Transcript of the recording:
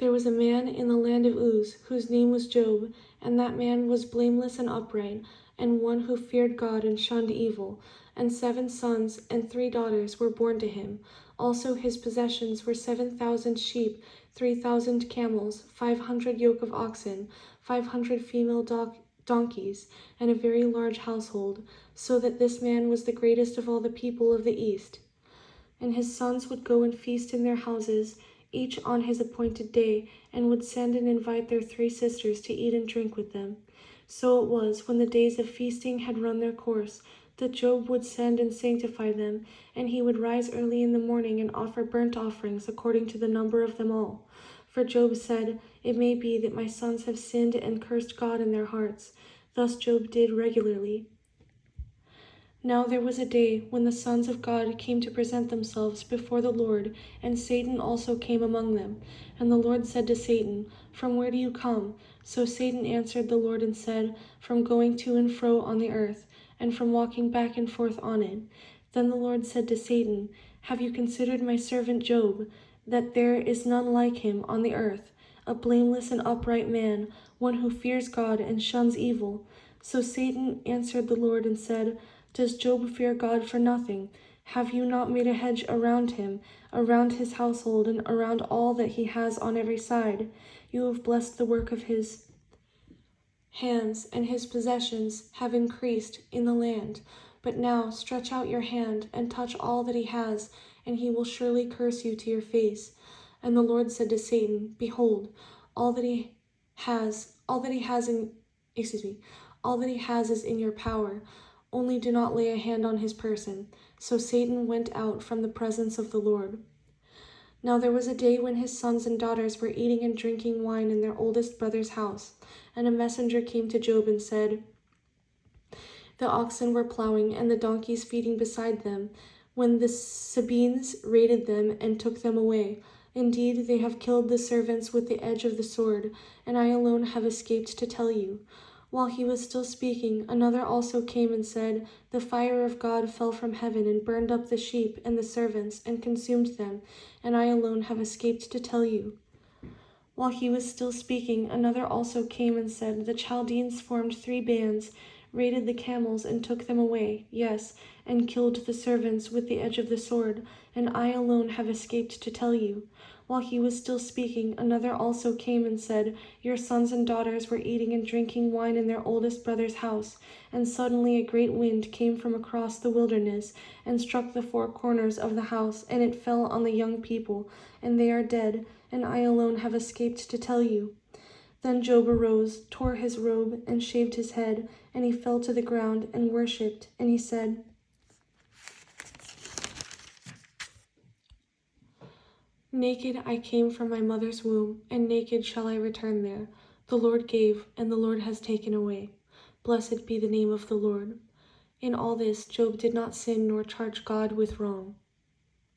There was a man in the land of Uz, whose name was Job, and that man was blameless and upright, and one who feared God and shunned evil. And 7 sons and 3 daughters were born to him. Also his possessions were 7,000 sheep, 3,000 camels, 500 yoke of oxen, 500 female donkeys, and a very large household, so that this man was the greatest of all the people of the East. And his sons would go and feast in their houses, each on his appointed day, and would send and invite their 3 sisters to eat and drink with them. So it was, when the days of feasting had run their course, that Job would send and sanctify them, and he would rise early in the morning and offer burnt offerings according to the number of them all. For Job said, "It may be that my sons have sinned and cursed God in their hearts." Thus Job did regularly. Now there was a day when the sons of God came to present themselves before the Lord, and Satan also came among them. And the Lord said to Satan, "From where do you come?" So Satan answered the Lord and said, "From going to and fro on the earth, and from walking back and forth on it." Then the Lord said to Satan, "Have you considered my servant Job, that there is none like him on the earth, a blameless and upright man, one who fears God and shuns evil?" So Satan answered the Lord and said, "Does Job fear God for nothing? Have you not made a hedge around him, around his household, and around all that he has on every side? You have blessed the work of his hands, and his possessions have increased in the land. But now stretch out your hand and touch all that he has, and he will surely curse you to your face." And the Lord said to Satan, "Behold, all that he has is in your power. Only do not lay a hand on his person." So Satan went out from the presence of the Lord. Now there was a day when his sons and daughters were eating and drinking wine in their oldest brother's house. And a messenger came to Job and said, "The oxen were plowing and the donkeys feeding beside them, when the Sabeans raided them and took them away. Indeed, they have killed the servants with the edge of the sword, and I alone have escaped to tell you." While he was still speaking, another also came and said, "The fire of God fell from heaven and burned up the sheep and the servants and consumed them, and I alone have escaped to tell you." While he was still speaking, another also came and said, "The Chaldeans formed 3 bands, raided the camels and took them away, yes, and killed the servants with the edge of the sword, and I alone have escaped to tell you." While he was still speaking, another also came and said, "Your sons and daughters were eating and drinking wine in their oldest brother's house, and suddenly a great wind came from across the wilderness and struck the 4 corners of the house, and it fell on the young people, and they are dead, and I alone have escaped to tell you." Then Job arose, tore his robe, and shaved his head, and he fell to the ground and worshipped, and he said, "Naked I came from my mother's womb, and naked shall I return there. The Lord gave, and the Lord has taken away. Blessed be the name of the Lord." In all this Job did not sin nor charge God with wrong.